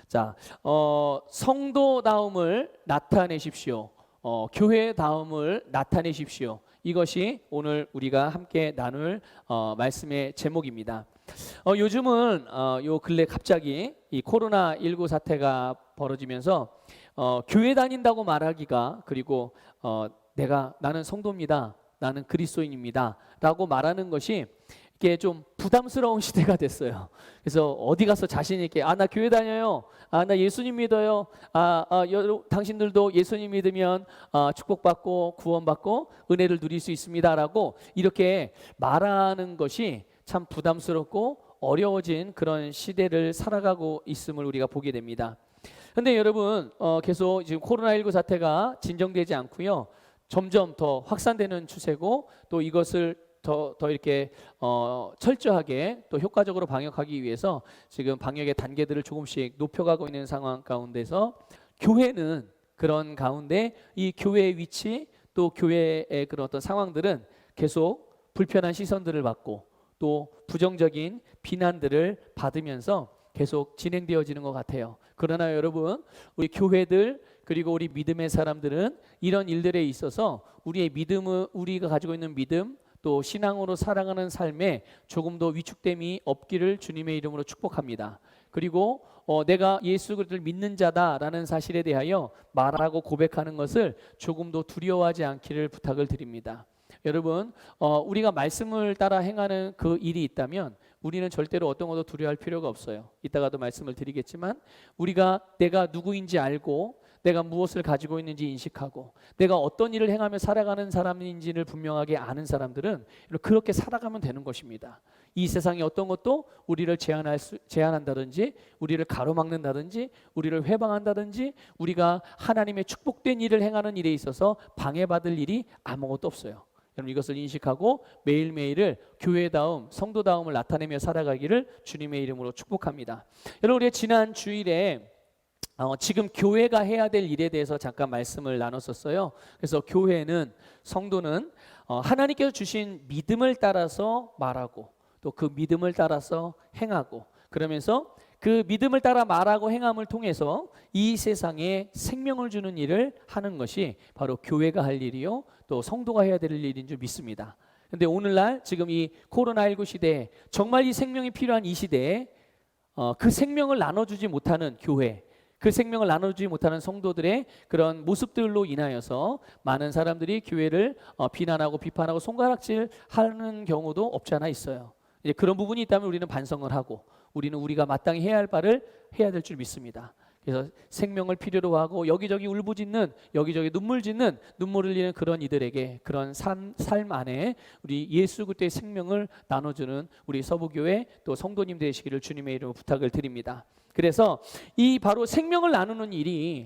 자, 성도다움을 나타내십시오. 교회다움을 나타내십시오. 이것이 오늘 우리가 함께 나눌 말씀의 제목입니다. 요즘은 요 근래 갑자기 이 코로나19 사태가 벌어지면서 교회 다닌다고 말하기가, 그리고 나는 성도입니다, 나는 그리스도인입니다 라고 말하는 것이 이게 좀 부담스러운 시대가 됐어요. 그래서 어디 가서 자신 있게 나 교회 다녀요, 나 예수님 믿어요, 당신들도 예수님 믿으면 축복받고 구원받고 은혜를 누릴 수 있습니다 라고 이렇게 말하는 것이 참 부담스럽고 어려워진 그런 시대를 살아가고 있음을 우리가 보게 됩니다. 근데 여러분, 계속 지금 코로나19 사태가 진정되지 않고요, 점점 더 확산되는 추세고, 또 이것을 더 이렇게 철저하게 또 효과적으로 방역하기 위해서 지금 방역의 단계들을 조금씩 높여가고 있는 상황 가운데서, 교회는 그런 가운데 이 교회의 위치, 또 교회의 그런 어떤 상황들은 계속 불편한 시선들을 받고 또 부정적인 비난들을 받으면서 계속 진행되어지는 것 같아요. 그러나 여러분, 우리 교회들 그리고 우리 믿음의 사람들은 이런 일들에 있어서 우리의 믿음을, 우리가 가지고 있는 믿음, 또 신앙으로 살아가는 삶에 조금 더 위축됨이 없기를 주님의 이름으로 축복합니다. 그리고 내가 예수 그리스도를 믿는 자다라는 사실에 대하여 말하고 고백하는 것을 조금 더 두려워하지 않기를 부탁을 드립니다. 여러분, 우리가 말씀을 따라 행하는 그 일이 있다면 우리는 절대로 어떤 것도 두려워할 필요가 없어요. 이따가도 말씀을 드리겠지만, 우리가 내가 누구인지 알고 내가 무엇을 가지고 있는지 인식하고 내가 어떤 일을 행하며 살아가는 사람인지를 분명하게 아는 사람들은 그렇게 살아가면 되는 것입니다. 이 세상에 어떤 것도 우리를 제한한다든지 우리를 가로막는다든지 우리를 회방한다든지 우리가 하나님의 축복된 일을 행하는 일에 있어서 방해받을 일이 아무것도 없어요. 여러분, 이것을 인식하고 매일매일을 교회다움, 성도다움을 나타내며 살아가기를 주님의 이름으로 축복합니다. 여러분, 우리가 지난 주일에 지금 교회가 해야 될 일에 대해서 잠깐 말씀을 나눴었어요. 그래서 교회는, 성도는 하나님께서 주신 믿음을 따라서 말하고 또 그 믿음을 따라서 행하고, 그러면서 그 믿음을 따라 말하고 행함을 통해서 이 세상에 생명을 주는 일을 하는 것이 바로 교회가 할 일이요, 또 성도가 해야 될 일인 줄 믿습니다. 그런데 오늘날 지금 이 코로나19 시대에 정말 이 생명이 필요한 이 시대에 그 생명을 나눠주지 못하는 교회, 그 생명을 나눠주지 못하는 성도들의 그런 모습들로 인하여서 많은 사람들이 교회를 비난하고 비판하고 손가락질하는 경우도 없지 않아 있어요. 이제 그런 부분이 있다면 우리는 반성을 하고 우리는 우리가 마땅히 해야 할 바를 해야 될 줄 믿습니다. 그래서 생명을 필요로 하고 여기저기 울부짖는, 여기저기 눈물 짓는, 눈물 흘리는 그런 이들에게, 그런 삶 안에 우리 예수 그리스도의 생명을 나눠주는 우리 서부교회 또 성도님 되시기를 주님의 이름으로 부탁을 드립니다. 그래서 이 바로 생명을 나누는 일이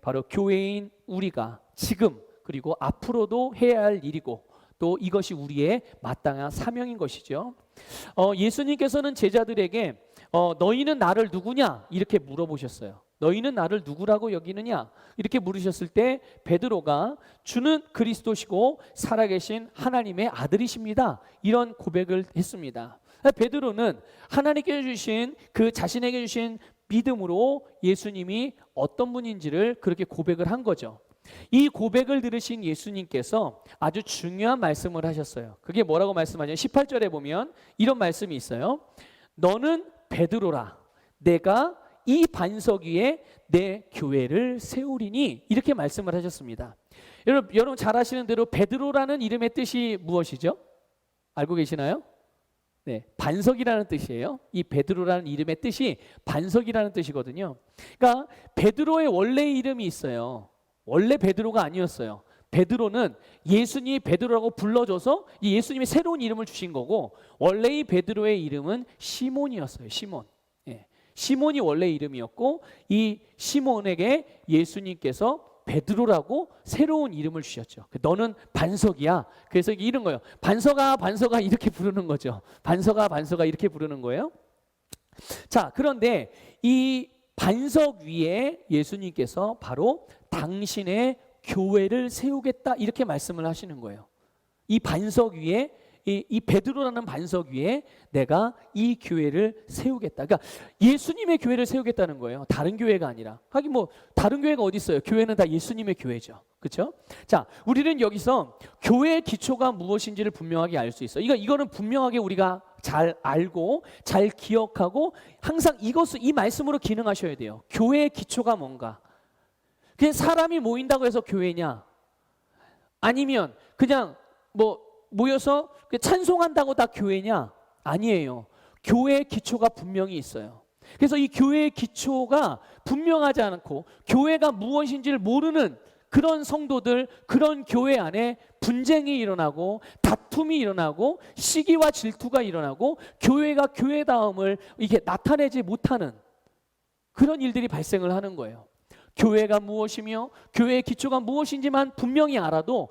바로 교회인 우리가 지금 그리고 앞으로도 해야 할 일이고, 또 이것이 우리의 마땅한 사명인 것이죠. 예수님께서는 제자들에게 너희는 나를 누구냐 이렇게 물어보셨어요. 너희는 나를 누구라고 여기느냐 이렇게 물으셨을 때 베드로가 주는 그리스도시고 살아계신 하나님의 아들이십니다, 이런 고백을 했습니다. 베드로는 하나님께 주신 그 자신에게 주신 믿음으로 예수님이 어떤 분인지를 그렇게 고백을 한 거죠. 이 고백을 들으신 예수님께서 아주 중요한 말씀을 하셨어요. 그게 뭐라고 말씀하냐면 18절에 보면 이런 말씀이 있어요. 너는 베드로라, 내가 이 반석 위에 내 교회를 세우리니, 이렇게 말씀을 하셨습니다. 여러분 잘 아시는 대로 베드로라는 이름의 뜻이 무엇이죠? 알고 계시나요? 네, 반석이라는 뜻이에요. 이 베드로라는 이름의 뜻이 반석이라는 뜻이거든요. 그러니까 베드로의 원래 이름이 있어요. 원래 베드로가 아니었어요. 베드로는 예수님이 베드로라고 불러줘서 이 예수님이 새로운 이름을 주신 거고, 원래 이 베드로의 이름은 시몬이었어요. 시몬. 예. 시몬이 원래 이름이었고, 이 시몬에게 예수님께서 베드로라고 새로운 이름을 주셨죠. 너는 반석이야. 그래서 이런 거예요. 반석아 반석아 이렇게 부르는 거죠. 반석아 반석아 이렇게 부르는 거예요. 자, 그런데 이 반석 위에 예수님께서 바로 당신의 교회를 세우겠다 이렇게 말씀을 하시는 거예요. 이 반석 위에 이 베드로라는 반석 위에 내가 이 교회를 세우겠다. 그러니까 예수님의 교회를 세우겠다는 거예요. 다른 교회가 아니라. 하긴 뭐 다른 교회가 어디 있어요? 교회는 다 예수님의 교회죠. 그렇죠? 자, 우리는 여기서 교회의 기초가 무엇인지를 분명하게 알 수 있어요. 이거는 분명하게 우리가 잘 알고 잘 기억하고 항상 이 말씀으로 기능하셔야 돼요. 교회의 기초가 뭔가? 그냥 사람이 모인다고 해서 교회냐? 아니면 그냥 뭐 모여서 찬송한다고 다 교회냐? 아니에요. 교회의 기초가 분명히 있어요. 그래서 이 교회의 기초가 분명하지 않고 교회가 무엇인지를 모르는 그런 성도들, 그런 교회 안에 분쟁이 일어나고 다툼이 일어나고 시기와 질투가 일어나고 교회가 교회다움을 이게 나타내지 못하는 그런 일들이 발생을 하는 거예요. 교회가 무엇이며 교회의 기초가 무엇인지만 분명히 알아도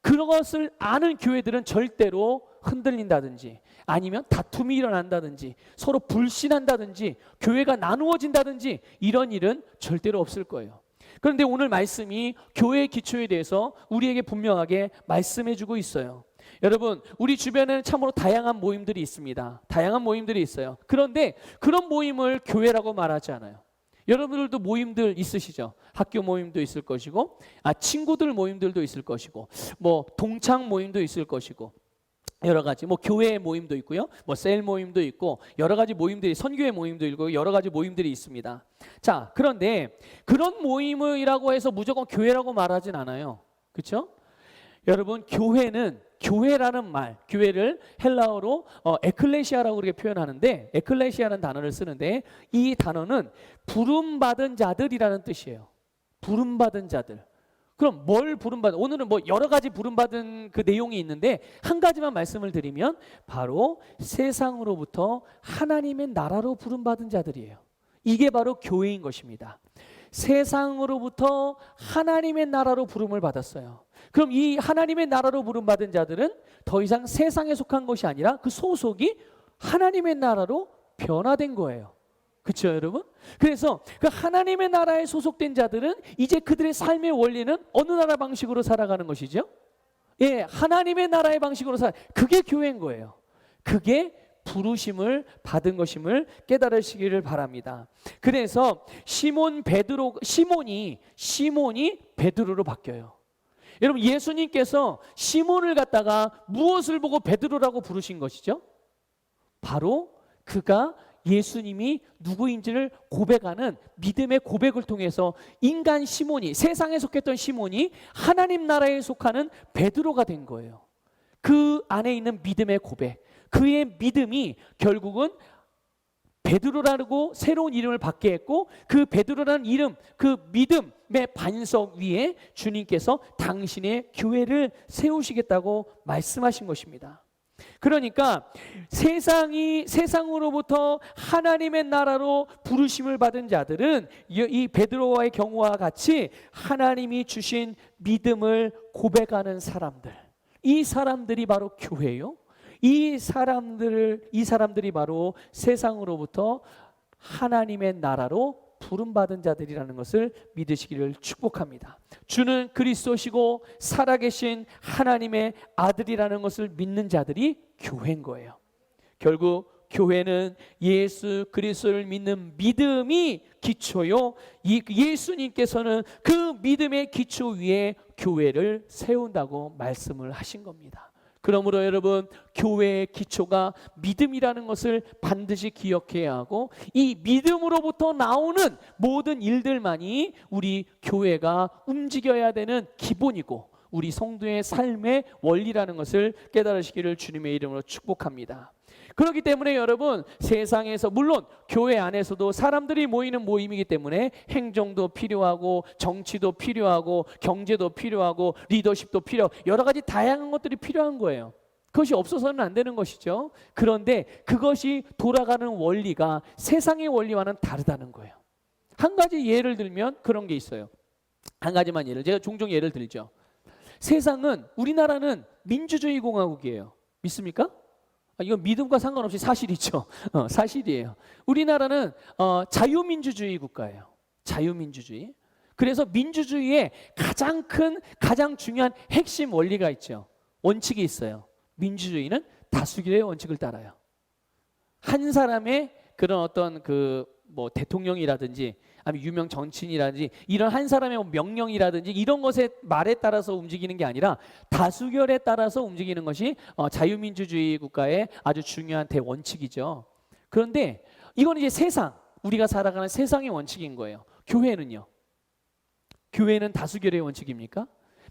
그것을 아는 교회들은 절대로 흔들린다든지 아니면 다툼이 일어난다든지 서로 불신한다든지 교회가 나누어진다든지 이런 일은 절대로 없을 거예요. 그런데 오늘 말씀이 교회의 기초에 대해서 우리에게 분명하게 말씀해 주고 있어요. 여러분, 우리 주변에는 참으로 다양한 모임들이 있습니다. 다양한 모임들이 있어요. 그런데 그런 모임을 교회라고 말하지 않아요. 여러분들도 모임들 있으시죠? 학교 모임도 있을 것이고, 친구들 모임들도 있을 것이고, 뭐 동창 모임도 있을 것이고, 여러 가지 뭐 교회 모임도 있고요, 뭐 셀 모임도 있고, 여러 가지 모임들이 선교회 모임도 있고 여러 가지 모임들이 있습니다. 자, 그런데 그런 모임이라고 해서 무조건 교회라고 말하진 않아요. 그렇죠? 여러분, 교회라는 말, 교회를 헬라어로 에클레시아라고 그렇게 표현하는데, 에클레시아라는 단어를 쓰는데 이 단어는 부름받은 자들이라는 뜻이에요. 부름받은 자들. 그럼 뭘 부름받은? 오늘은 뭐 여러 가지 부름받은 그 내용이 있는데 한 가지만 말씀을 드리면 바로 세상으로부터 하나님의 나라로 부름받은 자들이에요. 이게 바로 교회인 것입니다. 세상으로부터 하나님의 나라로 부름을 받았어요. 그럼 이 하나님의 나라로 부름받은 자들은 더 이상 세상에 속한 것이 아니라 그 소속이 하나님의 나라로 변화된 거예요. 그렇죠, 여러분? 그래서 그 하나님의 나라에 소속된 자들은 이제 그들의 삶의 원리는 어느 나라 방식으로 살아가는 것이죠? 예, 하나님의 나라의 방식으로 그게 교회인 거예요. 그게 부르심을 받은 것임을 깨달으시기를 바랍니다. 그래서 시몬이 베드로로 바뀌어요. 여러분, 예수님께서 시몬을 갖다가 무엇을 보고 베드로라고 부르신 것이죠? 바로 그가 예수님이 누구인지를 고백하는 믿음의 고백을 통해서 인간 시몬이, 세상에 속했던 시몬이 하나님 나라에 속하는 베드로가 된 거예요. 그 안에 있는 믿음의 고백, 그의 믿음이 결국은 베드로라고 새로운 이름을 받게 했고, 그 베드로라는 이름, 그 믿음의 반석 위에 주님께서 당신의 교회를 세우시겠다고 말씀하신 것입니다. 그러니까 세상으로부터 하나님의 나라로 부르심을 받은 자들은 이 베드로와의 경우와 같이 하나님이 주신 믿음을 고백하는 사람들, 이 사람들이 바로 교회요. 이 사람들이 바로 세상으로부터 하나님의 나라로 부름받은 자들이라는 것을 믿으시기를 축복합니다. 주는 그리스도시고 살아계신 하나님의 아들이라는 것을 믿는 자들이 교회인 거예요. 결국 교회는 예수 그리스도를 믿는 믿음이 기초요, 예수님께서는 그 믿음의 기초 위에 교회를 세운다고 말씀을 하신 겁니다. 그러므로 여러분, 교회의 기초가 믿음이라는 것을 반드시 기억해야 하고, 이 믿음으로부터 나오는 모든 일들만이 우리 교회가 움직여야 되는 기본이고 우리 성도의 삶의 원리라는 것을 깨달으시기를 주님의 이름으로 축복합니다. 그렇기 때문에 여러분, 세상에서 물론 교회 안에서도 사람들이 모이는 모임이기 때문에 행정도 필요하고 정치도 필요하고 경제도 필요하고 리더십도 필요하고 여러 가지 다양한 것들이 필요한 거예요. 그것이 없어서는 안 되는 것이죠. 그런데 그것이 돌아가는 원리가 세상의 원리와는 다르다는 거예요. 한 가지 예를 들면 그런 게 있어요. 한 가지만 제가 종종 예를 들죠. 우리나라는 민주주의 공화국이에요. 믿습니까? 이건 믿음과 상관없이 사실이죠. 사실이에요. 우리나라는 자유민주주의 국가예요. 자유민주주의. 그래서 민주주의의 가장 중요한 핵심 원리가 있죠. 원칙이 있어요. 민주주의는 다수결의 원칙을 따라요. 한 사람의 그런 어떤 대통령이라든지 아니면 유명 정치인이라든지 이런 한 사람의 명령이라든지 이런 것의 말에 따라서 움직이는 게 아니라 다수결에 따라서 움직이는 것이 자유민주주의 국가의 아주 중요한 대원칙이죠. 그런데 이건 이제 우리가 살아가는 세상의 원칙인 거예요. 교회는요? 교회는 다수결의 원칙입니까?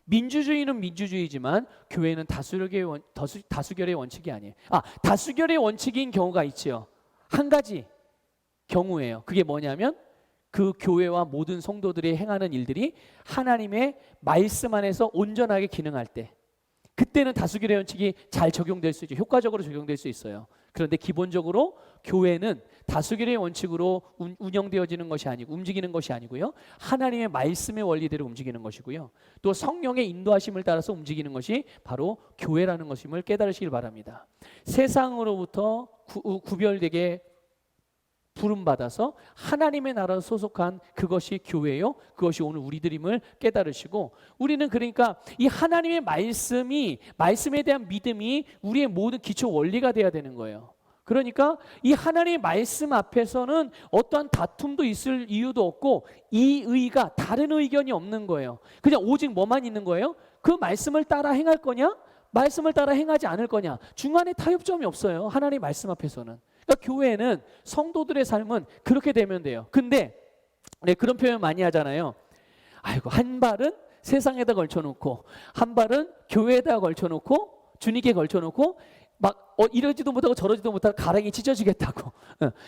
민주주의는 민주주의지만 교회는 다수결의 원칙이 아니에요. 다수결의 원칙인 경우가 있죠. 한 가지 경우예요. 그게 뭐냐면 그 교회와 모든 성도들이 행하는 일들이 하나님의 말씀 안에서 온전하게 기능할 때, 그때는 다수결의 원칙이 잘 적용될 수 있죠. 효과적으로 적용될 수 있어요. 그런데 기본적으로 교회는 다수결의 원칙으로 운영되어지는 것이 아니고 움직이는 것이 아니고요. 하나님의 말씀의 원리대로 움직이는 것이고요. 또 성령의 인도하심을 따라서 움직이는 것이 바로 교회라는 것임을 깨달으시길 바랍니다. 세상으로부터 구별되게 부름받아서 하나님의 나라에 소속한 그것이 교회요, 그것이 오늘 우리들임을 깨달으시고, 우리는 그러니까 이 하나님의 말씀에 대한 믿음이 우리의 모든 기초 원리가 돼야 되는 거예요. 그러니까 이 하나님의 말씀 앞에서는 어떠한 다툼도 있을 이유도 없고 이의가 다른 의견이 없는 거예요. 그냥 오직 뭐만 있는 거예요? 그 말씀을 따라 행할 거냐, 말씀을 따라 행하지 않을 거냐, 중간에 타협점이 없어요. 하나님의 말씀 앞에서는. 그러니까 교회는, 성도들의 삶은 그렇게 되면 돼요. 근데 그런 표현 많이 하잖아요. 아이고, 한 발은 세상에다 걸쳐놓고 한 발은 교회에다 걸쳐놓고 주님께 걸쳐놓고 막 이러지도 못하고 저러지도 못하고 가랑이 찢어지겠다고.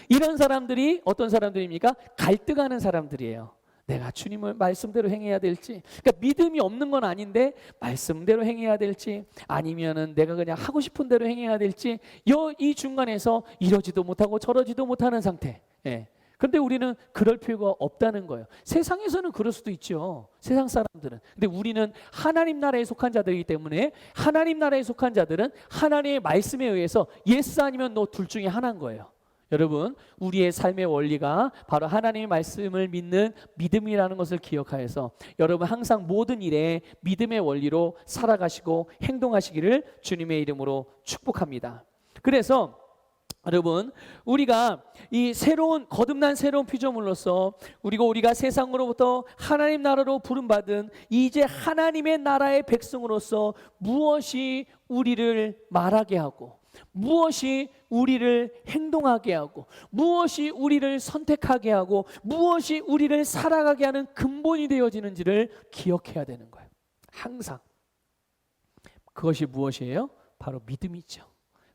이런 사람들이 어떤 사람들입니까? 갈등하는 사람들이에요. 내가 주님을 말씀대로 행해야 될지, 그러니까 믿음이 없는 건 아닌데 말씀대로 행해야 될지, 아니면은 내가 그냥 하고 싶은 대로 행해야 될지, 이 중간에서 이러지도 못하고 저러지도 못하는 상태. 그런데 우리는 그럴 필요가 없다는 거예요. 세상에서는 그럴 수도 있죠. 세상 사람들은. 근데 우리는 하나님 나라에 속한 자들이기 때문에 하나님 나라에 속한 자들은 하나님의 말씀에 의해서 예스 아니면 노 둘 중에 하나인 거예요. 여러분, 우리의 삶의 원리가 바로 하나님의 말씀을 믿는 믿음이라는 것을 기억하여서 여러분 항상 모든 일에 믿음의 원리로 살아가시고 행동하시기를 주님의 이름으로 축복합니다. 그래서 여러분, 우리가 이 거듭난 새로운 피조물로서 우리가 세상으로부터 하나님 나라로 부름받은 이제 하나님의 나라의 백성으로서 무엇이 우리를 말하게 하고, 무엇이 우리를 행동하게 하고, 무엇이 우리를 선택하게 하고, 무엇이 우리를 살아가게 하는 근본이 되어지는지를 기억해야 되는 거예요. 항상. 그것이 무엇이에요? 바로 믿음이죠.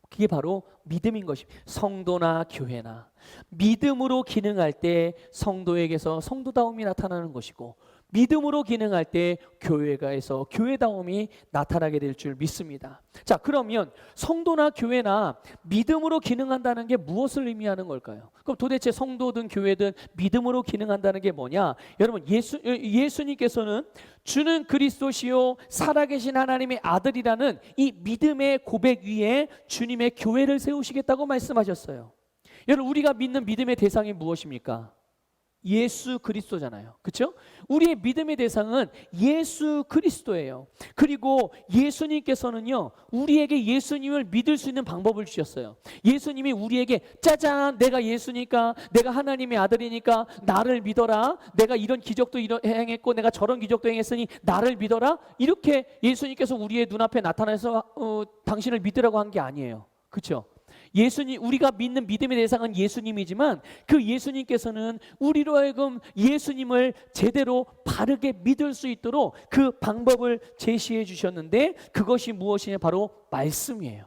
그게 바로 믿음인 것입니다. 성도나 교회나 믿음으로 기능할 때 성도에게서 성도다움이 나타나는 것이고, 믿음으로 기능할 때 교회가에서 교회다움이 나타나게 될 줄 믿습니다. 자, 그러면 성도나 교회나 믿음으로 기능한다는 게 무엇을 의미하는 걸까요? 그럼 도대체 성도든 교회든 믿음으로 기능한다는 게 뭐냐? 여러분, 예수님께서는 주는 그리스도시요 살아계신 하나님의 아들이라는 이 믿음의 고백 위에 주님의 교회를 세우시겠다고 말씀하셨어요. 여러분, 우리가 믿는 믿음의 대상이 무엇입니까? 예수 그리스도잖아요. 그렇죠? 우리의 믿음의 대상은 예수 그리스도예요. 그리고 예수님께서는요, 우리에게 예수님을 믿을 수 있는 방법을 주셨어요. 예수님이 우리에게 짜잔, 내가 예수니까, 내가 하나님의 아들이니까 나를 믿어라, 내가 이런 기적도 행했고 내가 저런 기적도 행했으니 나를 믿어라, 이렇게 예수님께서 우리의 눈앞에 나타나서 당신을 믿으라고 한 게 아니에요. 그렇죠? 우리가 믿는 믿음의 대상은 예수님이지만 그 예수님께서는 우리로 하여금 예수님을 제대로 바르게 믿을 수 있도록 그 방법을 제시해 주셨는데, 그것이 무엇이냐? 바로 말씀이에요.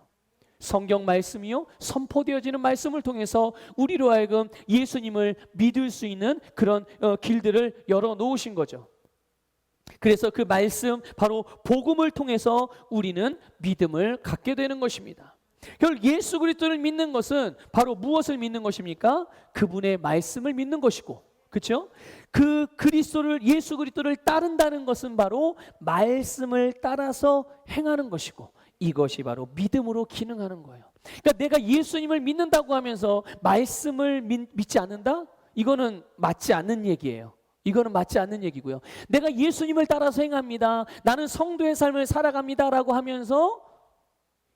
성경 말씀이요, 선포되어지는 말씀을 통해서 우리로 하여금 예수님을 믿을 수 있는 그런 길들을 열어 놓으신 거죠. 그래서 그 말씀, 바로 복음을 통해서 우리는 믿음을 갖게 되는 것입니다. 결국 예수 그리스도를 믿는 것은 바로 무엇을 믿는 것입니까? 그분의 말씀을 믿는 것이고, 그렇죠? 예수 그리스도를 따른다는 것은 바로 말씀을 따라서 행하는 것이고, 이것이 바로 믿음으로 기능하는 거예요. 그러니까 내가 예수님을 믿는다고 하면서 말씀을 믿지 않는다? 이거는 맞지 않는 얘기예요. 이거는 맞지 않는 얘기고요. 내가 예수님을 따라서 행합니다, 나는 성도의 삶을 살아갑니다 라고 하면서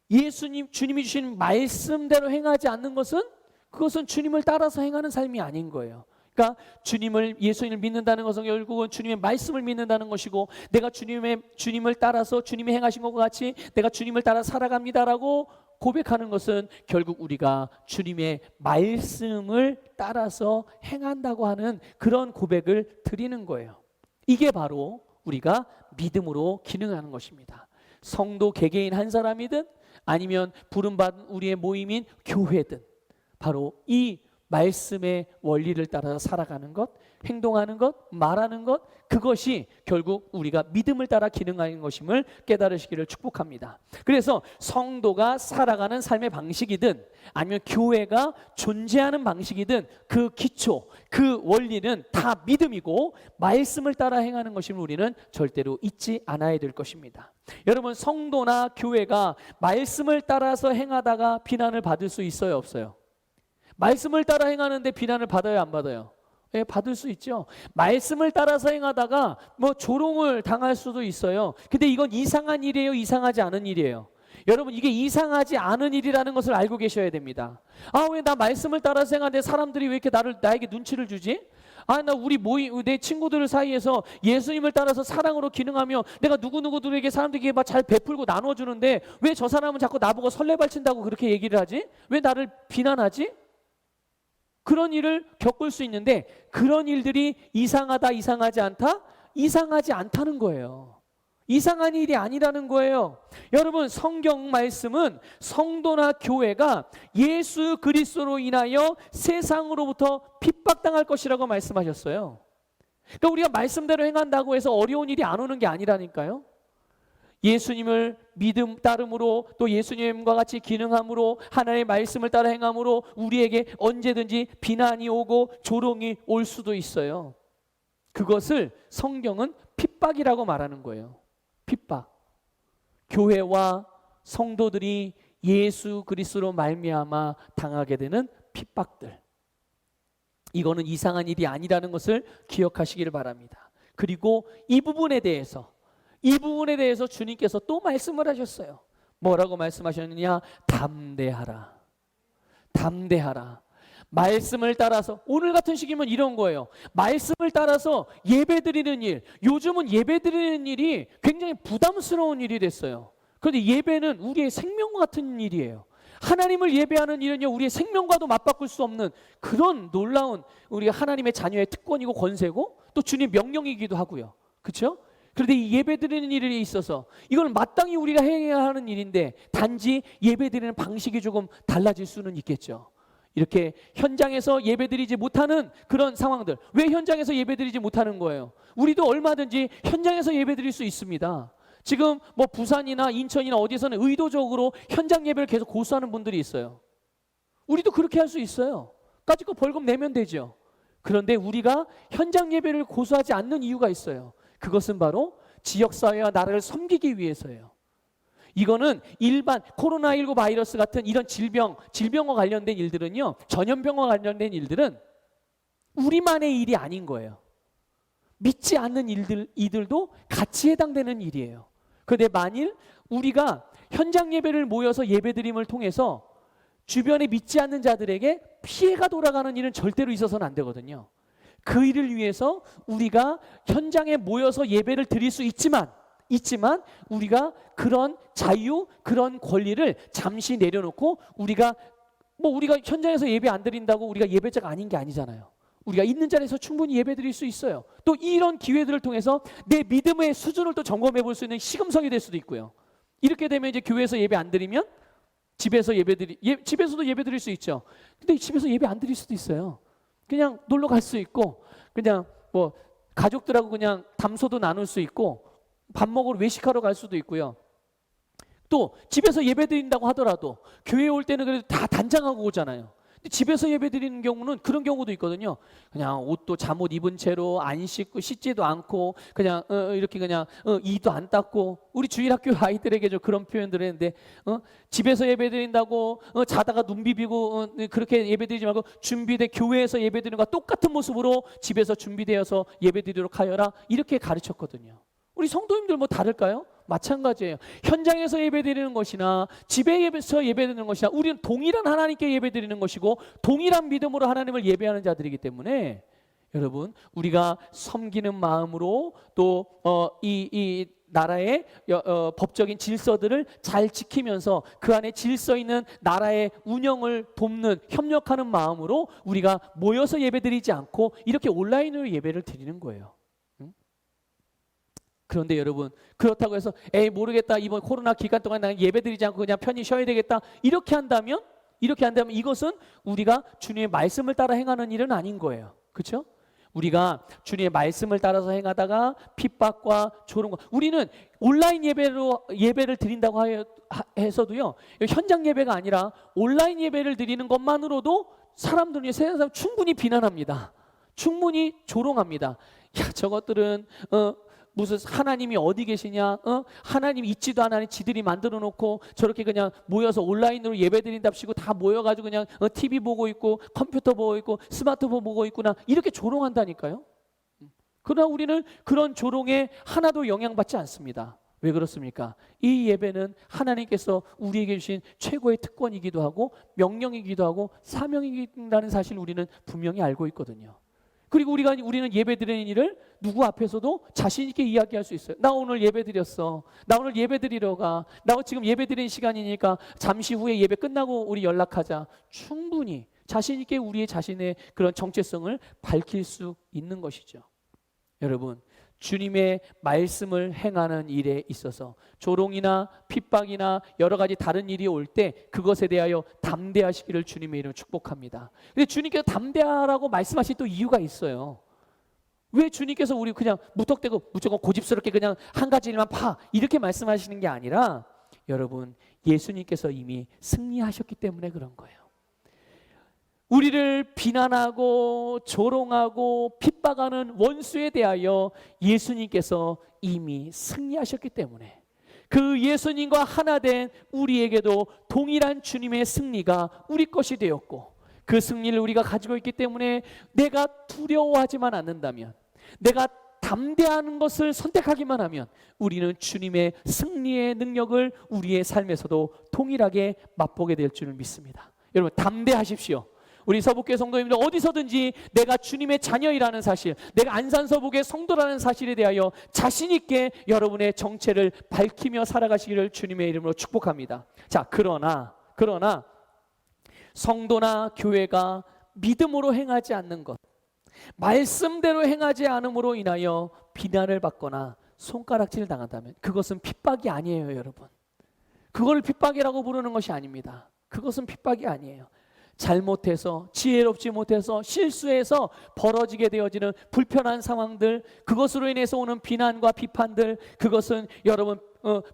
주님이 주신 말씀대로 행하지 않는 것은 그것은 주님을 따라서 행하는 삶이 아닌 거예요. 그러니까 예수님을 믿는다는 것은 결국은 주님의 말씀을 믿는다는 것이고, 내가 주님을 따라서 주님이 행하신 것과 같이 내가 주님을 따라 살아갑니다라고 고백하는 것은 결국 우리가 주님의 말씀을 따라서 행한다고 하는 그런 고백을 드리는 거예요. 이게 바로 우리가 믿음으로 기능하는 것입니다. 성도 개개인 한 사람이든 아니면 부름받은 우리의 모임인 교회든 바로 이 말씀의 원리를 따라서 살아가는 것, 행동하는 것, 말하는 것, 그것이 결국 우리가 믿음을 따라 기능하는 것임을 깨달으시기를 축복합니다. 그래서 성도가 살아가는 삶의 방식이든 아니면 교회가 존재하는 방식이든 그 기초, 그 원리는 다 믿음이고 말씀을 따라 행하는 것임을 우리는 절대로 잊지 않아야 될 것입니다. 여러분, 성도나 교회가 말씀을 따라서 행하다가 비난을 받을 수 있어요, 없어요? 말씀을 따라 행하는데 비난을 받아요, 안 받아요? 예, 받을 수 있죠. 말씀을 따라서 행하다가 뭐 조롱을 당할 수도 있어요. 근데 이건 이상한 일이에요, 이상하지 않은 일이에요? 여러분, 이게 이상하지 않은 일이라는 것을 알고 계셔야 됩니다. 아, 왜 나 말씀을 따라서 행하는데 사람들이 왜 이렇게 나에게 눈치를 주지? 아, 나 내 친구들 사이에서 예수님을 따라서 사랑으로 기능하며 내가 누구누구들에게 사람들에게 막 잘 베풀고 나눠주는데 왜 저 사람은 자꾸 나보고 설레발친다고 그렇게 얘기를 하지? 왜 나를 비난하지? 그런 일을 겪을 수 있는데, 그런 일들이 이상하다, 이상하지 않다? 이상하지 않다는 거예요. 이상한 일이 아니라는 거예요. 여러분, 성경 말씀은 성도나 교회가 예수 그리스도로 인하여 세상으로부터 핍박당할 것이라고 말씀하셨어요. 그러니까 우리가 말씀대로 행한다고 해서 어려운 일이 안 오는 게 아니라니까요. 예수님을 믿음 따름으로, 또 예수님과 같이 기능함으로, 하나님의 말씀을 따라 행함으로 우리에게 언제든지 비난이 오고 조롱이 올 수도 있어요. 그것을 성경은 핍박이라고 말하는 거예요. 핍박. 교회와 성도들이 예수 그리스도로 말미암아 당하게 되는 핍박들, 이거는 이상한 일이 아니라는 것을 기억하시기를 바랍니다. 그리고 이 부분에 대해서 주님께서 또 말씀을 하셨어요. 뭐라고 말씀하셨느냐? 담대하라. 담대하라. 말씀을 따라서, 오늘 같은 시기면 이런 거예요. 말씀을 따라서 예배드리는 일, 요즘은 예배드리는 일이 굉장히 부담스러운 일이 됐어요. 그런데 예배는 우리의 생명 같은 일이에요. 하나님을 예배하는 일은요, 우리의 생명과도 맞바꿀 수 없는 그런 놀라운 우리 하나님의 자녀의 특권이고 권세고 또 주님 명령이기도 하고요. 그렇죠? 그런데 이 예배드리는 일에 있어서 이걸 마땅히 우리가 해야 하는 일인데, 단지 예배드리는 방식이 조금 달라질 수는 있겠죠. 이렇게 현장에서 예배드리지 못하는 그런 상황들, 왜 현장에서 예배드리지 못하는 거예요? 우리도 얼마든지 현장에서 예배드릴 수 있습니다. 지금 뭐 부산이나 인천이나 어디서는 의도적으로 현장 예배를 계속 고수하는 분들이 있어요. 우리도 그렇게 할 수 있어요. 까짓거 벌금 내면 되죠. 그런데 우리가 현장 예배를 고수하지 않는 이유가 있어요. 그것은 바로 지역사회와 나라를 섬기기 위해서예요. 이거는 일반 코로나19 바이러스 같은 이런 질병과 관련된 일들은요, 전염병과 관련된 일들은 우리만의 일이 아닌 거예요. 믿지 않는 이들도 같이 해당되는 일이에요. 그런데 만일 우리가 현장 예배를 모여서 예배드림을 통해서 주변에 믿지 않는 자들에게 피해가 돌아가는 일은 절대로 있어서는 안 되거든요. 그 일을 위해서 우리가 현장에 모여서 예배를 드릴 수 있지만 우리가 그런 자유, 그런 권리를 잠시 내려놓고 우리가 현장에서 예배 안 드린다고 우리가 예배자가 아닌 게 아니잖아요. 우리가 있는 자리에서 충분히 예배 드릴 수 있어요. 또 이런 기회들을 통해서 내 믿음의 수준을 또 점검해 볼 수 있는 시금석이 될 수도 있고요. 이렇게 되면 이제 교회에서 예배 안 드리면 집에서도 예배 드릴 수 있죠. 근데 집에서 예배 안 드릴 수도 있어요. 그냥 놀러 갈 수 있고, 그냥 뭐 가족들하고 그냥 담소도 나눌 수 있고, 밥 먹으러 외식하러 갈 수도 있고요. 또 집에서 예배 드린다고 하더라도 교회에 올 때는 그래도 다 단장하고 오잖아요. 근데 집에서 예배 드리는 경우는 그런 경우도 있거든요. 그냥 옷도 잠옷 입은 채로 안 씻고 씻지도 않고 그냥 이렇게 그냥 이도 안 닦고, 우리 주일학교 아이들에게 좀 그런 표현들을 했는데, 집에서 예배 드린다고 자다가 눈 비비고 그렇게 예배 드리지 말고 준비돼 교회에서 예배 드리는 것과 똑같은 모습으로 집에서 준비되어서 예배 드리도록 하여라, 이렇게 가르쳤거든요. 우리 성도님들 뭐 다를까요? 마찬가지예요. 현장에서 예배드리는 것이나 집에서 예배드리는 것이나 우리는 동일한 하나님께 예배드리는 것이고 동일한 믿음으로 하나님을 예배하는 자들이기 때문에 여러분, 우리가 섬기는 마음으로 또 이 나라의 법적인 질서들을 잘 지키면서 그 안에 질서 있는 나라의 운영을 돕는, 협력하는 마음으로 우리가 모여서 예배드리지 않고 이렇게 온라인으로 예배를 드리는 거예요. 그런데 여러분, 그렇다고 해서 모르겠다, 이번 코로나 기간 동안 나는 예배드리지 않고 그냥 편히 쉬어야 되겠다, 이렇게 한다면 이것은 우리가 주님의 말씀을 따라 행하는 일은 아닌 거예요. 그렇죠? 우리가 주님의 말씀을 따라서 행하다가 핍박과 조롱과, 우리는 온라인 예배를 드린다고 해서도요, 현장 예배가 아니라 온라인 예배를 드리는 것만으로도 사람들이, 세상 사람 충분히 비난합니다. 충분히 조롱합니다. 야, 저것들은 무슨 하나님이 어디 계시냐? 하나님 있지도 않으니 지들이 만들어 놓고 저렇게 그냥 모여서 온라인으로 예배드린답시고 다 모여가지고 그냥 TV 보고 있고 컴퓨터 보고 있고 스마트폰 보고 있구나, 이렇게 조롱한다니까요. 그러나 우리는 그런 조롱에 하나도 영향받지 않습니다. 왜 그렇습니까? 이 예배는 하나님께서 우리에게 주신 최고의 특권이기도 하고 명령이기도 하고 사명이라는 사실을 우리는 분명히 알고 있거든요. 그리고 우리는 예배드리는 일을 누구 앞에서도 자신 있게 이야기할 수 있어요. 나 오늘 예배드렸어. 나 오늘 예배드리러 가. 나 지금 예배드리는 시간이니까 잠시 후에 예배 끝나고 우리 연락하자. 충분히 자신 있게 우리의 자신의 그런 정체성을 밝힐 수 있는 것이죠. 여러분, 주님의 말씀을 행하는 일에 있어서 조롱이나 핍박이나 여러 가지 다른 일이 올 때 그것에 대하여 담대하시기를 주님의 이름으로 축복합니다. 근데 주님께서 담대하라고 말씀하신 또 이유가 있어요. 왜 주님께서 우리 그냥 무턱대고 무조건 고집스럽게 그냥 한 가지 일만 이렇게 말씀하시는 게 아니라, 여러분, 예수님께서 이미 승리하셨기 때문에 그런 거예요. 우리를 비난하고 조롱하고 핍박하는 원수에 대하여 예수님께서 이미 승리하셨기 때문에 그 예수님과 하나 된 우리에게도 동일한 주님의 승리가 우리 것이 되었고, 그 승리를 우리가 가지고 있기 때문에 내가 두려워하지만 않는다면, 내가 담대하는 것을 선택하기만 하면 우리는 주님의 승리의 능력을 우리의 삶에서도 동일하게 맛보게 될 줄을 믿습니다. 여러분, 담대하십시오. 우리 서북교회 성도님들, 어디서든지 내가 주님의 자녀이라는 사실, 내가 안산서북의 성도라는 사실에 대하여 자신 있게 여러분의 정체를 밝히며 살아가시기를 주님의 이름으로 축복합니다. 자, 그러나 성도나 교회가 믿음으로 행하지 않는 것, 말씀대로 행하지 않음으로 인하여 비난을 받거나 손가락질 당한다면 그것은 핍박이 아니에요, 여러분. 그걸 핍박이라고 부르는 것이 아닙니다. 그것은 핍박이 아니에요. 잘못해서, 지혜롭지 못해서, 실수해서 벌어지게 되어지는 불편한 상황들, 그것으로 인해서 오는 비난과 비판들, 그것은 여러분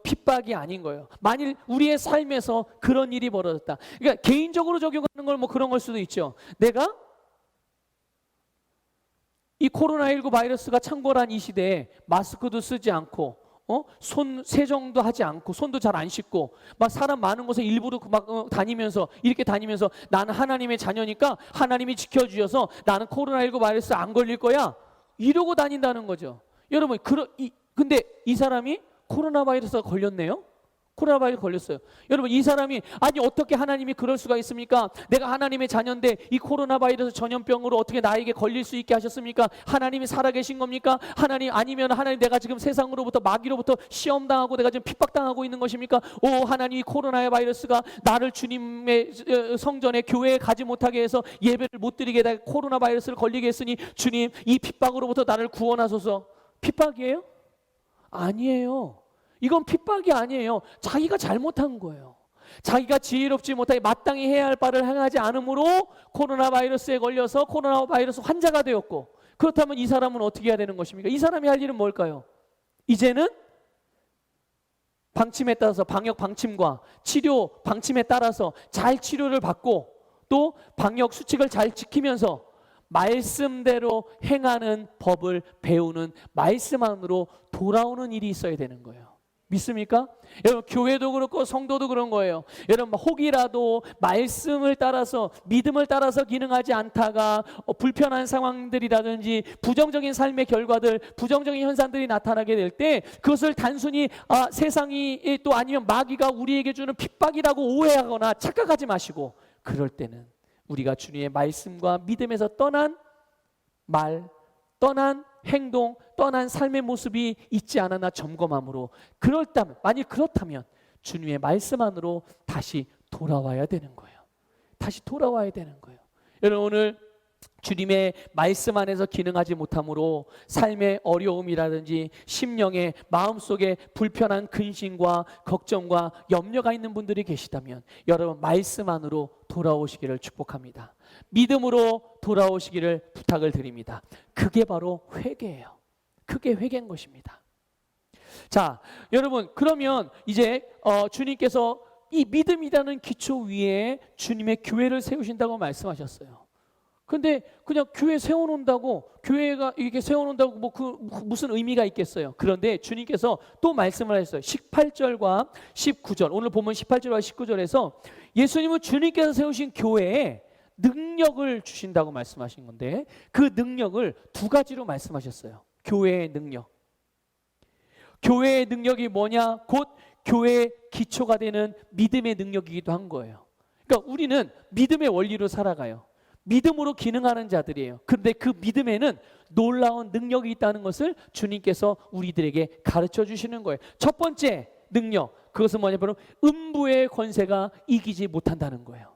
핍박이 아닌 거예요. 만일 우리의 삶에서 그런 일이 벌어졌다, 그러니까 개인적으로 적용하는 걸 그런 걸 수도 있죠. 내가 이 코로나19 바이러스가 창궐한 이 시대에 마스크도 쓰지 않고 손 세정도 하지 않고 손도 잘 안 씻고 막 사람 많은 곳에 일부러 다니면서 이렇게 다니면서 나는 하나님의 자녀니까 하나님이 지켜주셔서 나는 코로나19 바이러스 안 걸릴 거야, 이러고 다닌다는 거죠. 여러분, 근데 이 사람이 코로나 바이러스가 걸렸네요. 코로나 바이러스 걸렸어요. 여러분, 이 사람이 아니 어떻게 하나님이 그럴 수가 있습니까? 내가 하나님의 자녀인데 이 코로나 바이러스 전염병으로 어떻게 나에게 걸릴 수 있게 하셨습니까? 하나님이 살아계신 겁니까? 하나님 아니면 하나님 내가 지금 세상으로부터 마귀로부터 시험당하고 내가 지금 핍박당하고 있는 것입니까? 오 하나님, 이 코로나 바이러스가 나를 주님의 성전에 교회에 가지 못하게 해서 예배를 못 드리게 해 코로나 바이러스를 걸리게 했으니 주님 이 핍박으로부터 나를 구원하소서. 핍박이에요? 아니에요. 이건 핍박이 아니에요. 자기가 잘못한 거예요. 자기가 지혜롭지 못하게 마땅히 해야 할 바를 행하지 않으므로 코로나 바이러스에 걸려서 코로나 바이러스 환자가 되었고, 그렇다면 이 사람은 어떻게 해야 되는 것입니까? 이 사람이 할 일은 뭘까요? 이제는 방침에 따라서, 방역 방침과 치료 방침에 따라서 잘 치료를 받고 또 방역 수칙을 잘 지키면서 말씀대로 행하는 법을 배우는, 말씀 안으로 돌아오는 일이 있어야 되는 거예요. 믿습니까? 여러분, 교회도 그렇고 성도도 그런 거예요. 여러분, 혹이라도 말씀을 따라서, 믿음을 따라서 기능하지 않다가 불편한 상황들이라든지 부정적인 삶의 결과들, 부정적인 현상들이 나타나게 될 때 그것을 단순히 세상이 또 아니면 마귀가 우리에게 주는 핍박이라고 오해하거나 착각하지 마시고, 그럴 때는 우리가 주님의 말씀과 믿음에서 떠난 말, 떠난 행동, 떠난 삶의 모습이 있지 않았나 점검함으로, 만약 그렇다면 주님의 말씀 안으로 다시 돌아와야 되는 거예요. 다시 돌아와야 되는 거예요. 여러분, 오늘 주님의 말씀 안에서 기능하지 못함으로 삶의 어려움이라든지 심령의 마음속에 불편한 근심과 걱정과 염려가 있는 분들이 계시다면 여러분, 말씀 안으로 돌아오시기를 축복합니다. 믿음으로 돌아오시기를 부탁을 드립니다. 그게 바로 회개예요. 그게 회개인 것입니다. 자, 여러분, 그러면 이제 주님께서 이 믿음이라는 기초 위에 주님의 교회를 세우신다고 말씀하셨어요. 근데 그냥 교회 세워놓는다고, 교회가 이렇게 세워놓는다고 무슨 의미가 있겠어요? 그런데 주님께서 또 말씀을 하셨어요. 18절과 19절, 오늘 보면 18절과 19절에서 예수님은 주님께서 세우신 교회에 능력을 주신다고 말씀하신 건데, 그 능력을 두 가지로 말씀하셨어요. 교회의 능력. 교회의 능력이 뭐냐? 곧 교회의 기초가 되는 믿음의 능력이기도 한 거예요. 그러니까 우리는 믿음의 원리로 살아가요. 믿음으로 기능하는 자들이에요. 그런데 그 믿음에는 놀라운 능력이 있다는 것을 주님께서 우리들에게 가르쳐 주시는 거예요. 첫 번째 능력, 그것은 뭐냐? 바로 음부의 권세가 이기지 못한다는 거예요.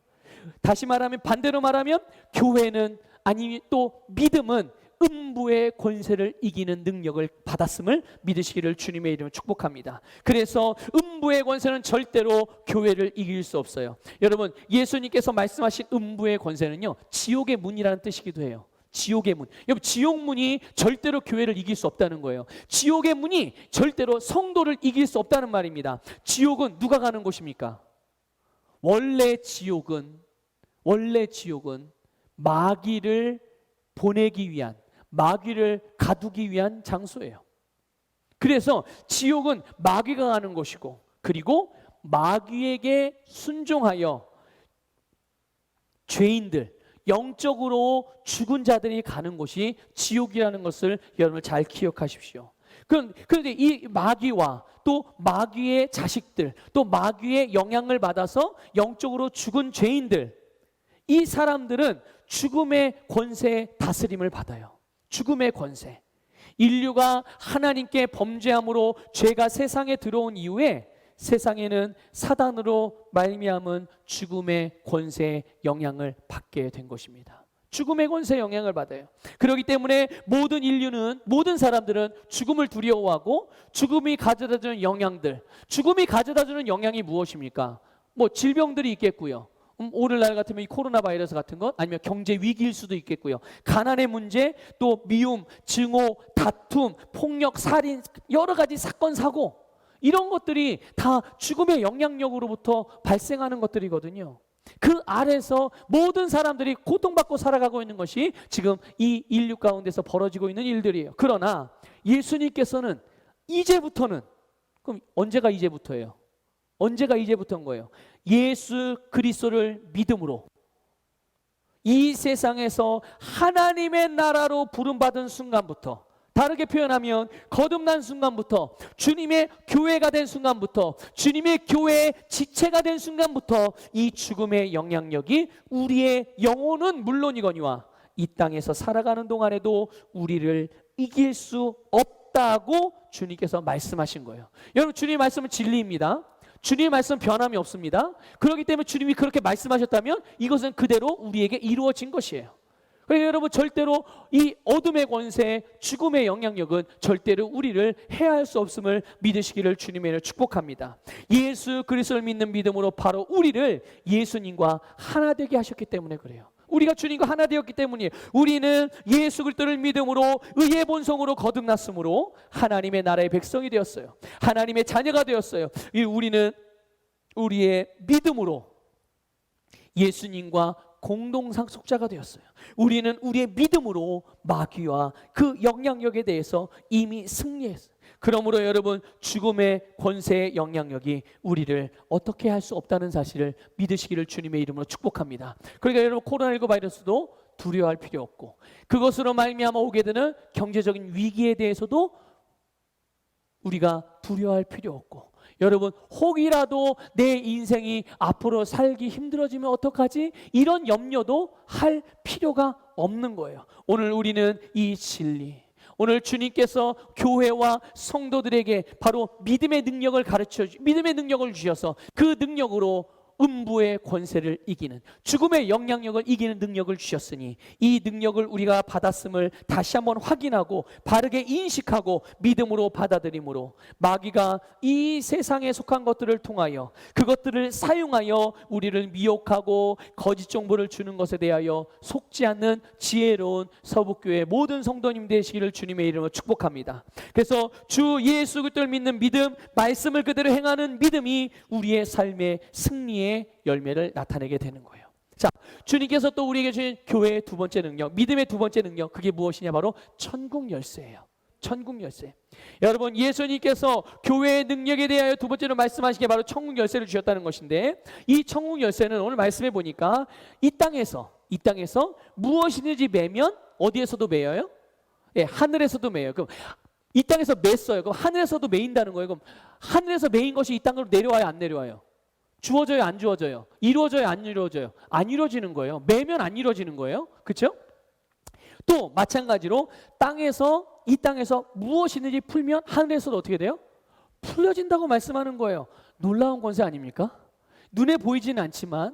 다시 말하면, 반대로 말하면 교회는, 아니 또 믿음은 음부의 권세를 이기는 능력을 받았음을 믿으시기를 주님의 이름으로 축복합니다. 그래서 음부의 권세는 절대로 교회를 이길 수 없어요. 여러분, 예수님께서 말씀하신 음부의 권세는요, 지옥의 문이라는 뜻이기도 해요. 지옥의 문. 여러분, 지옥 문이 절대로 교회를 이길 수 없다는 거예요. 지옥의 문이 절대로 성도를 이길 수 없다는 말입니다. 지옥은 누가 가는 곳입니까? 원래 지옥은 마귀를 보내기 위한, 마귀를 가두기 위한 장소예요. 그래서 지옥은 마귀가 가는 곳이고, 그리고 마귀에게 순종하여 죄인들, 영적으로 죽은 자들이 가는 곳이 지옥이라는 것을 여러분 잘 기억하십시오. 그런데 이 마귀와 또 마귀의 자식들, 또 마귀의 영향을 받아서 영적으로 죽은 죄인들, 이 사람들은 죽음의 권세의 다스림을 받아요. 죽음의 권세. 인류가 하나님께 범죄함으로 죄가 세상에 들어온 이후에 세상에는 사단으로 말미암은 죽음의 권세의 영향을 받게 된 것입니다. 죽음의 권세의 영향을 받아요. 그렇기 때문에 모든 인류는, 모든 사람들은 죽음을 두려워하고, 죽음이 가져다주는 영향들, 죽음이 가져다주는 영향이 무엇입니까? 뭐 질병들이 있겠고요. 오늘날 같으면 이 코로나 바이러스 같은 것, 아니면 경제 위기일 수도 있겠고요. 가난의 문제, 또 미움, 증오, 다툼, 폭력, 살인, 여러 가지 사건, 사고, 이런 것들이 다 죽음의 영향력으로부터 발생하는 것들이거든요. 그 아래서 모든 사람들이 고통받고 살아가고 있는 것이 지금 이 인류 가운데서 벌어지고 있는 일들이에요. 그러나 예수님께서는 이제부터는, 그럼 언제가 이제부터예요? 언제가 이제부터인 거예요? 예수 그리스도를 믿음으로 이 세상에서 하나님의 나라로 부름받은 순간부터, 다르게 표현하면 거듭난 순간부터, 주님의 교회가 된 순간부터, 주님의 교회의 지체가 된 순간부터 이 죽음의 영향력이 우리의 영혼은 물론이거니와 이 땅에서 살아가는 동안에도 우리를 이길 수 없다고 주님께서 말씀하신 거예요. 여러분, 주님의 말씀은 진리입니다. 주님의 말씀은 변함이 없습니다. 그렇기 때문에 주님이 그렇게 말씀하셨다면 이것은 그대로 우리에게 이루어진 것이에요. 그러니까 여러분, 절대로 이 어둠의 권세, 죽음의 영향력은 절대로 우리를 해할 수 없음을 믿으시기를 주님의 이름으로 축복합니다. 예수 그리스도를 믿는 믿음으로 바로 우리를 예수님과 하나 되게 하셨기 때문에 그래요. 우리가 주님과 하나 되었기 때문이에요. 우리는 예수 그리스도를 믿음으로 의의 본성으로 거듭났으므로 하나님의 나라의 백성이 되었어요. 하나님의 자녀가 되었어요. 우리는 우리의 믿음으로 예수님과 공동상속자가 되었어요. 우리는 우리의 믿음으로 마귀와 그 영향력에 대해서 이미 승리했어요. 그러므로 여러분, 죽음의 권세의 영향력이 우리를 어떻게 할 수 없다는 사실을 믿으시기를 주님의 이름으로 축복합니다. 그러니까 여러분, 코로나19 바이러스도 두려워할 필요 없고, 그것으로 말미암아 오게 되는 경제적인 위기에 대해서도 우리가 두려워할 필요 없고, 여러분, 혹이라도 내 인생이 앞으로 살기 힘들어지면 어떡하지? 이런 염려도 할 필요가 없는 거예요. 오늘 우리는 이 진리, 오늘 주님께서 교회와 성도들에게 바로 믿음의 능력을 믿음의 능력을 주셔서 그 능력으로 음부의 권세를 이기는, 죽음의 영향력을 이기는 능력을 주셨으니, 이 능력을 우리가 받았음을 다시 한번 확인하고 바르게 인식하고 믿음으로 받아들임으로 마귀가 이 세상에 속한 것들을 통하여 그것들을 사용하여 우리를 미혹하고 거짓 정보를 주는 것에 대하여 속지 않는 지혜로운 서북교회 모든 성도님 되시기를 주님의 이름으로 축복합니다. 그래서 주 예수 그리스도를 믿는 믿음, 말씀을 그대로 행하는 믿음이 우리의 삶의 승리의 열매를 나타내게 되는 거예요. 자, 주님께서 또 우리에게 주신 교회의 두 번째 능력, 믿음의 두 번째 능력, 그게 무엇이냐? 바로 천국 열쇠예요. 천국 열쇠. 여러분, 예수님께서 교회의 능력에 대하여 두 번째로 말씀하시기에 바로 천국 열쇠를 주셨다는 것인데, 이 천국 열쇠는 오늘 말씀해 보니까 이 땅에서 무엇이든지 매면 어디에서도 매여요? 예, 하늘에서도 매여요. 그럼 이 땅에서 맸어요. 그럼 하늘에서도 매인다는 거예요. 그럼 하늘에서 매인 것이 이 땅으로 내려와요, 안 내려와요? 주어져요, 안 주어져요? 이루어져요, 안 이루어져요? 안 이루어지는 거예요. 매면 안 이루어지는 거예요. 그렇죠? 또 마찬가지로 이 땅에서 무엇이든지 풀면 하늘에서도 어떻게 돼요? 풀려진다고 말씀하는 거예요. 놀라운 권세 아닙니까? 눈에 보이지는 않지만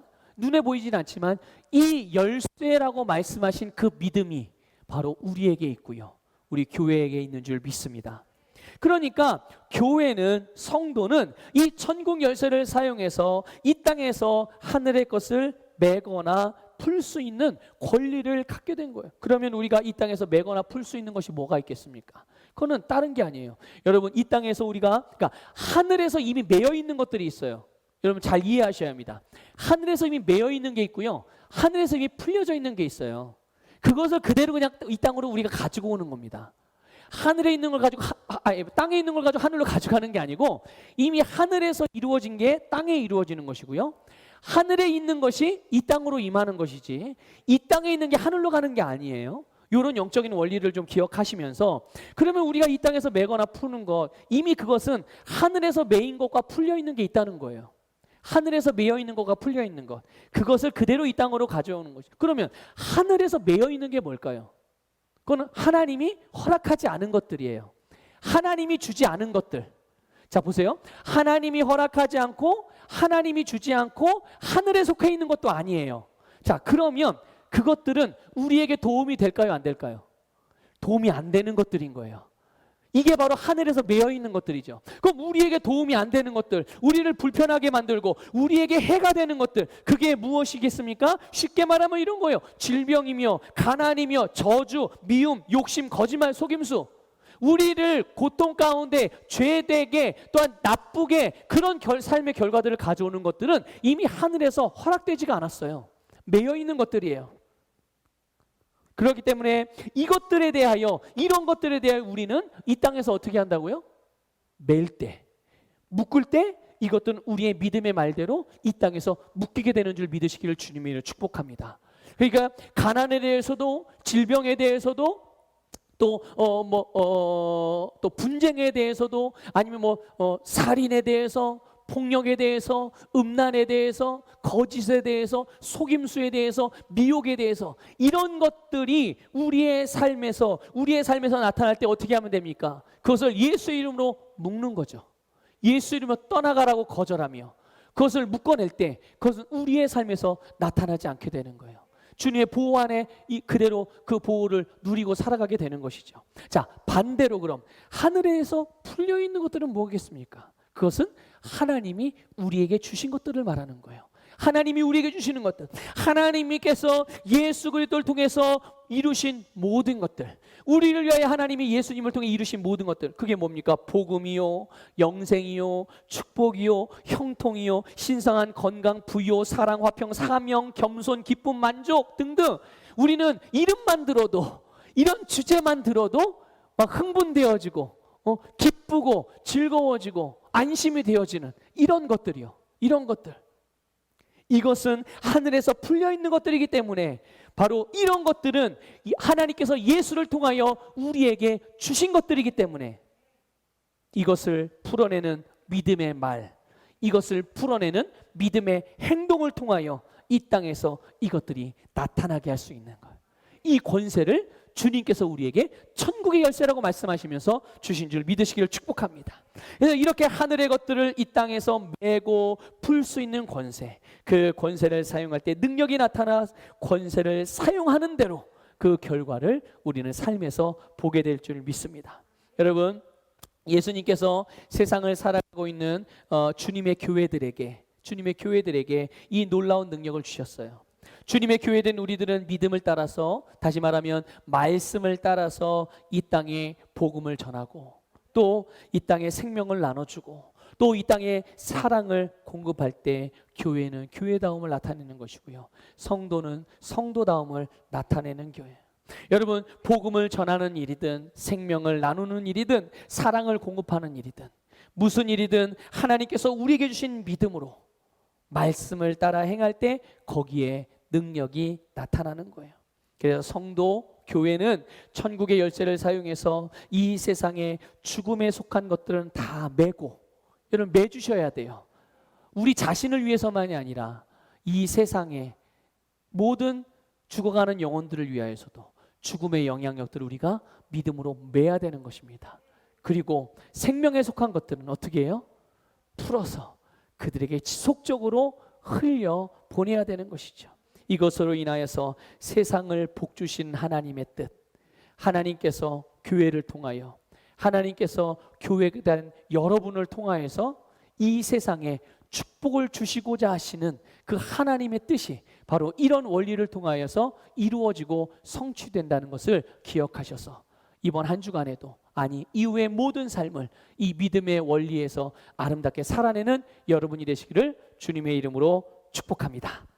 이 열쇠라고 말씀하신 그 믿음이 바로 우리에게 있고요, 우리 교회에게 있는 줄 믿습니다. 그러니까 교회는, 성도는 이 천국 열쇠를 사용해서 이 땅에서 하늘의 것을 매거나 풀 수 있는 권리를 갖게 된 거예요. 그러면 우리가 이 땅에서 매거나 풀 수 있는 것이 뭐가 있겠습니까? 그거는 다른 게 아니에요. 여러분, 이 땅에서 그러니까 하늘에서 이미 매여 있는 것들이 있어요. 여러분 잘 이해하셔야 합니다. 하늘에서 이미 매여 있는 게 있고요, 하늘에서 이미 풀려져 있는 게 있어요. 그것을 그대로 그냥 이 땅으로 우리가 가지고 오는 겁니다. 하늘에 있는 걸 가지고 땅에 있는 걸 가지고 하늘로 가져가는 게 아니고, 이미 하늘에서 이루어진 게 땅에 이루어지는 것이고요, 하늘에 있는 것이 이 땅으로 임하는 것이지 이 땅에 있는 게 하늘로 가는 게 아니에요. 이런 영적인 원리를 좀 기억하시면서, 그러면 우리가 이 땅에서 매거나 푸는 것, 이미 그것은 하늘에서 매인 것과 풀려 있는 게 있다는 거예요. 하늘에서 매여 있는 것과 풀려 있는 것, 그것을 그대로 이 땅으로 가져오는 것이. 그러면 하늘에서 매여 있는 게 뭘까요? 그건 하나님이 허락하지 않은 것들이에요. 하나님이 주지 않은 것들. 자, 보세요. 하나님이 허락하지 않고 하나님이 주지 않고 하늘에 속해 있는 것도 아니에요. 자, 그러면 그것들은 우리에게 도움이 될까요, 안 될까요? 도움이 안 되는 것들인 거예요. 이게 바로 하늘에서 매여 있는 것들이죠. 그럼 우리에게 도움이 안 되는 것들, 우리를 불편하게 만들고 우리에게 해가 되는 것들, 그게 무엇이겠습니까? 쉽게 말하면 이런 거예요. 질병이며 가난이며 저주, 미움, 욕심, 거짓말, 속임수, 우리를 고통 가운데 죄되게 또한 나쁘게 그런 삶의 결과들을 가져오는 것들은 이미 하늘에서 허락되지가 않았어요. 매여 있는 것들이에요. 그렇기 때문에 이것들에 대하여, 이런 것들에 대하여 우리는 이 땅에서 어떻게 한다고요? 맬 때, 묶을 때 이것들은 우리의 믿음의 말대로 이 땅에서 묶이게 되는 줄 믿으시기를 주님의 이름으로 축복합니다. 그러니까 가난에 대해서도, 질병에 대해서도, 또 분쟁에 대해서도, 아니면 살인에 대해서, 폭력에 대해서, 음란에 대해서, 거짓에 대해서, 속임수에 대해서, 미혹에 대해서, 이런 것들이 우리의 삶에서 나타날 때 어떻게 하면 됩니까? 그것을 예수 이름으로 묶는 거죠. 예수 이름으로 떠나가라고 거절하며 그것을 묶어낼 때 그것은 우리의 삶에서 나타나지 않게 되는 거예요. 주님의 보호 안에 그대로 그 보호를 누리고 살아가게 되는 것이죠. 자, 반대로 그럼 하늘에서 풀려 있는 것들은 뭐겠습니까? 그것은 하나님이 우리에게 주신 것들을 말하는 거예요. 하나님이 우리에게 주시는 것들, 하나님께서 예수 그리스도를 통해서 이루신 모든 것들, 우리를 위하여 하나님이 예수님을 통해 이루신 모든 것들, 그게 뭡니까? 복음이요, 영생이요, 축복이요, 형통이요, 신성한 건강, 부요, 사랑, 화평, 사명, 겸손, 기쁨, 만족 등등. 우리는 이름만 들어도, 이런 주제만 들어도 막 흥분되어지고 기쁘고 즐거워지고 안심이 되어지는 이런 것들이요. 이런 것들. 이것은 하늘에서 풀려 있는 것들이기 때문에 바로 이런 것들은 하나님께서 예수를 통하여 우리에게 주신 것들이기 때문에 이것을 풀어내는 믿음의 말, 이것을 풀어내는 믿음의 행동을 통하여 이 땅에서 이것들이 나타나게 할 수 있는 거예요. 이 권세를 주님께서 우리에게 천국의 열쇠라고 말씀하시면서 주신 줄 믿으시기를 축복합니다. 그래서 이렇게 하늘의 것들을 이 땅에서 메고 풀 수 있는 권세, 그 권세를 사용할 때 능력이 나타나 권세를 사용하는 대로 그 결과를 우리는 삶에서 보게 될 줄 믿습니다. 여러분, 예수님께서 세상을 살아가고 있는 주님의 교회들에게 이 놀라운 능력을 주셨어요. 주님의 교회된 우리들은 믿음을 따라서, 다시 말하면 말씀을 따라서 이 땅에 복음을 전하고, 또 이 땅에 생명을 나눠주고, 또 이 땅에 사랑을 공급할 때 교회는 교회다움을 나타내는 것이고요, 성도는 성도다움을 나타내는 교회. 여러분, 복음을 전하는 일이든 생명을 나누는 일이든 사랑을 공급하는 일이든 무슨 일이든 하나님께서 우리에게 주신 믿음으로 말씀을 따라 행할 때 거기에 능력이 나타나는 거예요. 그래서 성도, 교회는 천국의 열쇠를 사용해서 이 세상에 죽음에 속한 것들은 다 메고, 여러분 메주셔야 돼요. 우리 자신을 위해서만이 아니라 이 세상에 모든 죽어가는 영혼들을 위하여서도 죽음의 영향력들을 우리가 믿음으로 메야 되는 것입니다. 그리고 생명에 속한 것들은 어떻게 해요? 풀어서 그들에게 지속적으로 흘려 보내야 되는 것이죠. 이것으로 인하여서 세상을 복주신 하나님의 뜻, 하나님께서 교회를 통하여, 하나님께서 교회된 여러분을 통하여서 이 세상에 축복을 주시고자 하시는 그 하나님의 뜻이 바로 이런 원리를 통하여서 이루어지고 성취된다는 것을 기억하셔서 이번 한 주간에도, 아니 이후의 모든 삶을 이 믿음의 원리에서 아름답게 살아내는 여러분이 되시기를 주님의 이름으로 축복합니다.